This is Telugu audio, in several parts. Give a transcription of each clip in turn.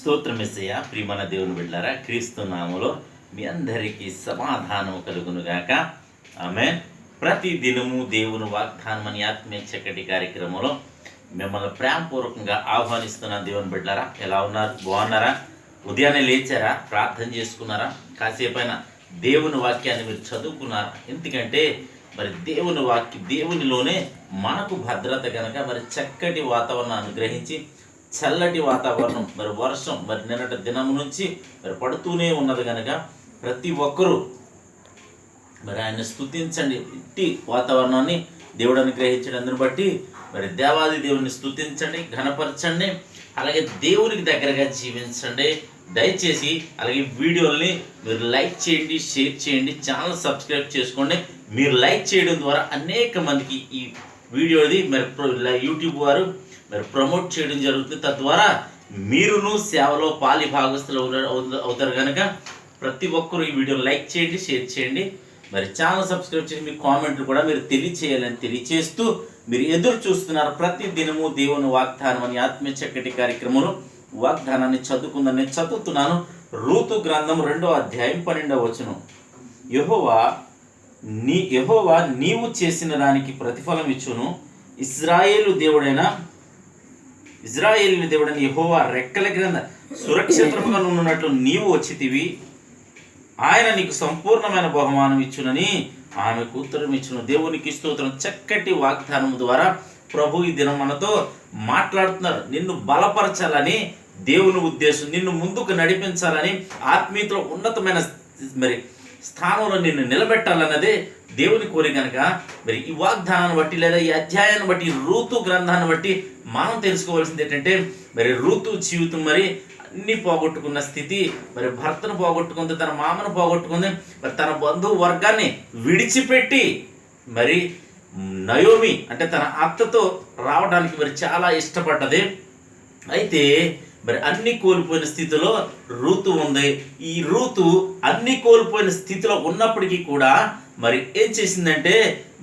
స్తోత్రం యేసయ్యా. ప్రియమైన దేవుని బిడ్డలారా, క్రీస్తు నామములో మీ అందరికీ సమాధానం కలుగునుగాక. ఆమేన్. ప్రతి దినము దేవుని వాగ్దానం అని ఆత్మీయ చక్కటి కార్యక్రమంలో మిమ్మల్ని ప్రేమపూర్వకంగా ఆహ్వానిస్తున్న దేవుని బిడ్డలారా, ఎలా ఉన్నారు? బాగున్నారా? ఉదయాన్నే లేచారా? ప్రార్థన చేసుకున్నారా? కాసేపైనా దేవుని వాక్యాన్ని మీరు చదువుకున్నారా? ఎందుకంటే మరి దేవునిలోనే మనకు భద్రత కనుక మరి చక్కటి వాతావరణం అనుగ్రహించి చల్లటి వాతావరణం, మరి వర్షం మరి నిన్నటి దినం నుంచి మరి పడుతూనే ఉన్నది కనుక ప్రతి ఒక్కరూ మరి ఆయన స్తుతించండి. ఇట్టి వాతావరణాన్ని దేవుడు అనుగ్రహించడాన్ని బట్టి మరి దేవాది దేవుని స్తుతించండి, ఘనపరచండి, అలాగే దేవునికి దగ్గరగా జీవించండి. దయచేసి అలాగే వీడియోల్ని మీరు లైక్ చేయండి, షేర్ చేయండి, ఛానల్ సబ్స్క్రైబ్ చేసుకోండి. మీరు లైక్ చేయడం ద్వారా అనేక మందికి ఈ వీడియోది మరి యూట్యూబ్ వారు మరి ప్రమోట్ చేయడం జరుగుతుంది. తద్వారా మీరును సేవలో పాలి భాగస్తులు అవుతారు కనుక ప్రతి ఒక్కరూ ఈ వీడియో లైక్ చేయండి, షేర్ చేయండి, మరి ఛానల్ సబ్స్క్రైబ్ చేసి మీ కామెంట్లు కూడా మీరు తెలియచేయాలని తెలియచేస్తూ మీరు ఎదురు చూస్తున్నారు ప్రతి దినము దేవుని వాగ్దానం అని ఆత్మీయ చక్కటి కార్యక్రమంలో వాగ్దానాన్ని చదువుకుందని నేను చదువుతున్నాను. రూతు గ్రంథం 2వ అధ్యాయం 12వ వచనం. యెహోవా నీవు చేసిన దానికి ప్రతిఫలం ఇచ్చును. ఇజ్రాయేలు దేవుడైన యెహోవా రెక్కల క్రింద సురక్షితంగా ఉన్నట్లు నీవు వచ్చితివి. ఆయన నీకు సంపూర్ణమైన బహుమానం ఇచ్చునని ఆమెకు ఉత్తరం ఇచ్చును. దేవునికి స్తోత్రం. చక్కటి వాగ్దానం ద్వారా ప్రభు ఈ దినం మనతో మాట్లాడుతున్నారు. నిన్ను బలపరచాలని దేవుని ఉద్దేశం, నిన్ను ముందుకు నడిపించాలని, ఆత్మీయతలో ఉన్నతమైన మరి స్థానంలో నిన్ను నిలబెట్టాలన్నదే దేవుని కోరి కనుక మరి ఈ వాగ్దానాన్ని బట్టి లేదా ఈ అధ్యాయాన్ని బట్టి రూతు గ్రంథాన్ని బట్టి మనం తెలుసుకోవాల్సింది ఏంటంటే మరి రూతు జీవితం మరి అన్ని పోగొట్టుకున్న స్థితి, మరి భర్తను పోగొట్టుకుంది, తన మామను పోగొట్టుకుంది, మరి తన బంధువు వర్గాన్ని విడిచిపెట్టి మరి నయోమి అంటే తన అత్తతో రావడానికి మరి చాలా ఇష్టపడ్డది. అయితే మరి అన్ని కోల్పోయిన స్థితిలో రూతు ఉంది. ఈ రూతు అన్ని కోల్పోయిన స్థితిలో ఉన్నప్పటికీ కూడా మరి ఏం చేసిందంటే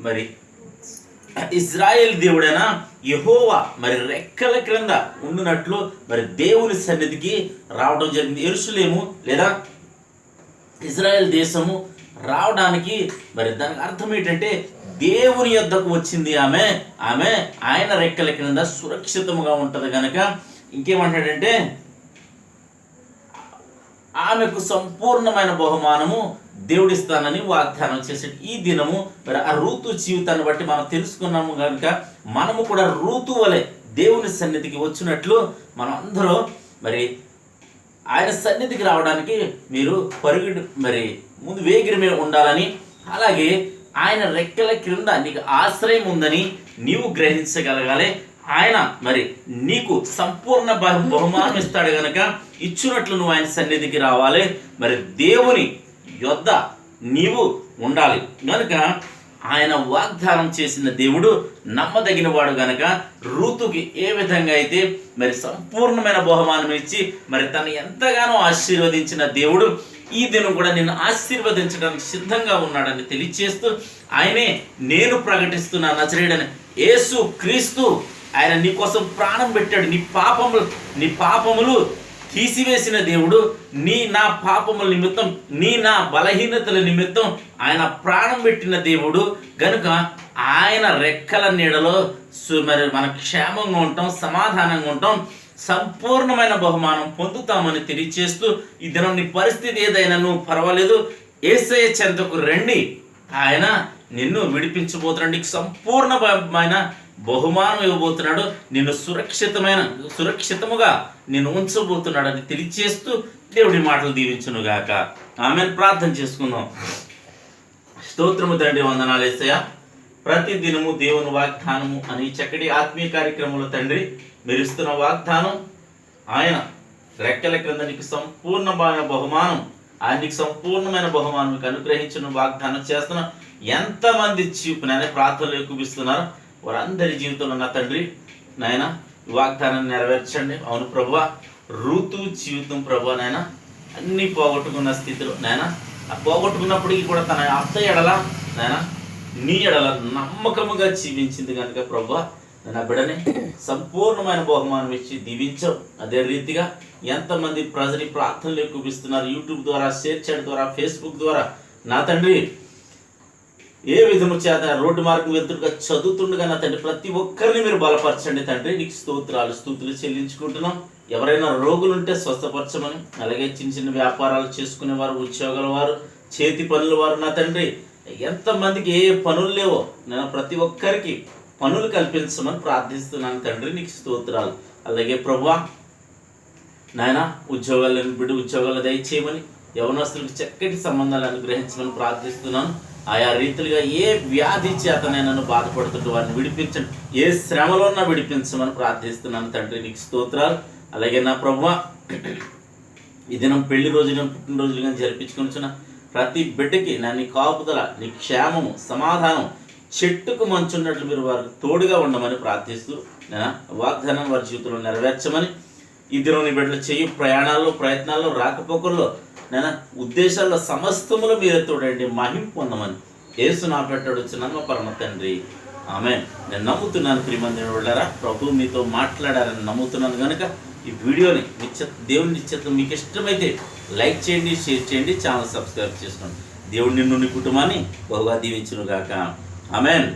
మరి ఇజ్రాయేల్ దేవుడైన యెహోవా మరి రెక్కల క్రింద ఉండినట్లు మరి దేవుని సన్నిధికి రావడం జరిగింది. యెరూషలేము లేదా ఇజ్రాయెల్ దేశము రావడానికి మరి దానికి అర్థం ఏంటంటే దేవుని యొద్దకు వచ్చింది. ఆమె ఆయన రెక్కల క్రింద సురక్షితముగా ఉంటది కనుక ఇంకేమంటాడంటే ఆమెకు సంపూర్ణమైన బహుమానము దేవుడిస్తానని వాగ్దానం చేశాడు. ఈ దినము మరి ఆ రూతు జీవితాన్ని బట్టి మనం తెలుసుకున్నాము కనుక మనము కూడా రూతు వలె దేవుని సన్నిధికి వచ్చినట్లు మనం అందరూ మరి ఆయన సన్నిధికి రావడానికి మీరు మరి ముందు వేగిరమే ఉండాలని, అలాగే ఆయన రెక్కల క్రింద నీకు ఆశ్రయం ఉందని నీవు గ్రహించగలగాలి. ఆయన మరి నీకు సంపూర్ణ బహుమానం ఇస్తాడు కనుక ఇచ్చినట్లు నువ్వు ఆయన సన్నిధికి రావాలి. మరి దేవుని యొద్ద నీవు ఉండాలి కనుక ఆయన వాగ్దానం చేసిన దేవుడు నమ్మదగిన వాడు కనుక రూతుకి ఏ విధంగా అయితే మరి సంపూర్ణమైన బహుమానం ఇచ్చి మరి తను ఎంతగానో ఆశీర్వదించిన దేవుడు ఈ దినం కూడా నిన్ను ఆశీర్వదించడానికి సిద్ధంగా ఉన్నాడని తెలియచేస్తూ ఆయనే నేను ప్రకటిస్తున్న నజరేయుడైన యేసు క్రీస్తు, ఆయన నీ కోసం ప్రాణం పెట్టాడు. నీ పాపములు తీసివేసిన దేవుడు, నా పాపముల నిమిత్తం, నా బలహీనతల నిమిత్తం ఆయన ప్రాణం పెట్టిన దేవుడు గనుక ఆయన రెక్కల నీడలో మరి మన క్షేమంగా ఉంటాం, సమాధానంగా ఉంటాం, సంపూర్ణమైన బహుమానం పొందుతామని తెలియచేస్తూ ఈ దినం నీ పరిస్థితి ఏదైనా నువ్వు పర్వాలేదు, యేసయ్య చెంతకు రండి, ఆయన నిన్ను విడిపించబోతున్నాడు, నీకు సంపూర్ణమైన బహుమానం ఇవ్వబోతున్నాడు, నిన్ను సురక్షితముగా నిన్ను ఉంచబోతున్నాడు అని తెలియచేస్తూ దేవుడి మాటలు దీవించునుగాక. ఆమెను ప్రార్థన చేసుకుందాం. స్తోత్రము తండ్రి, వందనాలు యేసయ్య. ప్రతి దినము దేవుని వాగ్దానము అని చక్కటి ఆత్మీయ కార్యక్రమంలో తండ్రి మీరు ఇస్తున్న వాగ్దానం, ఆయన రెక్కల క్రింద నీకు సంపూర్ణమైన బహుమానం, ఆయన నీకు సంపూర్ణమైన బహుమానం మీకు అనుగ్రహించిన వాగ్దానం చేస్తున్నా. ఎంతమంది చూపునైనా ప్రార్థనలు ఎక్కువిస్తున్నారు వారందరి జీవితంలో నా తండ్రి నాయన వాగ్దానాన్ని నెరవేర్చండి. అవును ప్రభువా, రూతు జీవితం ప్రభువా నాయన అన్ని పోగొట్టుకున్న స్థితిలో నాయన ఆ పోగొట్టుకున్నప్పటికీ కూడా తన అత్త ఎడల నాయన నీ ఎడల నమ్మకముగా జీవించింది కనుక ప్రభువా నా బిడ్డని సంపూర్ణమైన బహుమానం ఇచ్చి దీవించావు. అదే రీతిగా ఎంతమంది ప్రజలు ప్రార్థనలు ఎక్కువిస్తున్నారు, యూట్యూబ్ ద్వారా, షేర్ చేయడం ద్వారా, ఫేస్బుక్ ద్వారా. నా తండ్రి ఏ విధము చేత రోడ్డు మార్గం వెళ్తుండగా చదువుతుండగా నా తండ్రి ప్రతి ఒక్కరిని మీరు బలపరచండి తండ్రి. నీకు స్తుతులు చెల్లించుకుంటున్నాం. ఎవరైనా రోగులు ఉంటే స్వస్థపరచమని, అలాగే చిన్న చిన్న వ్యాపారాలు చేసుకునేవారు, ఉద్యోగాల వారు, చేతి పనుల వారు నా తండ్రి ఎంతమందికి ఏ పనులు లేవో నేను ప్రతి ఒక్కరికి పనులు కల్పించమని ప్రార్థిస్తున్నాను తండ్రి. నీకు స్తోత్రాలు. అలాగే ప్రభువా నాయన ఉద్యోగాలు దయచేయమని, యవనస్తులకు చక్కటి సంబంధాలు అనుగ్రహించమని ప్రార్థిస్తున్నాను. ఆయా రీతిలుగా ఏ వ్యాధి చేతనే నన్ను బాధపడుతుంటే వారిని విడిపించండి, ఏ శ్రమలోన్నా విడిపించమని ప్రార్థిస్తున్నాను తండ్రి. నీకు స్తోత్రాలు. అలాగే నా ప్రభువా ఈ దినం పెళ్లి రోజున పుట్టినరోజులుగా జరిపించుకుంటున్న ప్రతి బిడ్డకి నీ కాపుదల, నీ క్షేమము, సమాధానం చెట్టుకు మంచున్నట్లు మీరు వారికి తోడుగా ఉండమని ప్రార్థిస్తూ వాగ్దానం వారి జీవితంలో నెరవేర్చమని, ఈ దినం నీ బిడ్డలు చెయ్యి ప్రయాణాల్లో, ప్రయత్నాల్లో, రాకపోకల్లో, ఉద్దేశాల్లో సమస్తములో మీరే తోడండి, మహిమ పొందమని యేసు నా పెట్టడుచున్నాను మా పరమ తండ్రి. ఆమేన్. నేను నమ్ముతున్నాను ప్రియమంది వెళ్ళారా, ప్రభు మీతో మాట్లాడారని నమ్ముతున్నాను కనుక ఈ వీడియోని దేవుని నిశ్చితం మీకు ఇష్టమైతే లైక్ చేయండి, షేర్ చేయండి, ఛానల్ సబ్స్క్రైబ్ చేసుకోండి. దేవుడు నిన్ను నీ కుటుంబాన్ని బహుగా దీవించును గాక. ఆమేన్.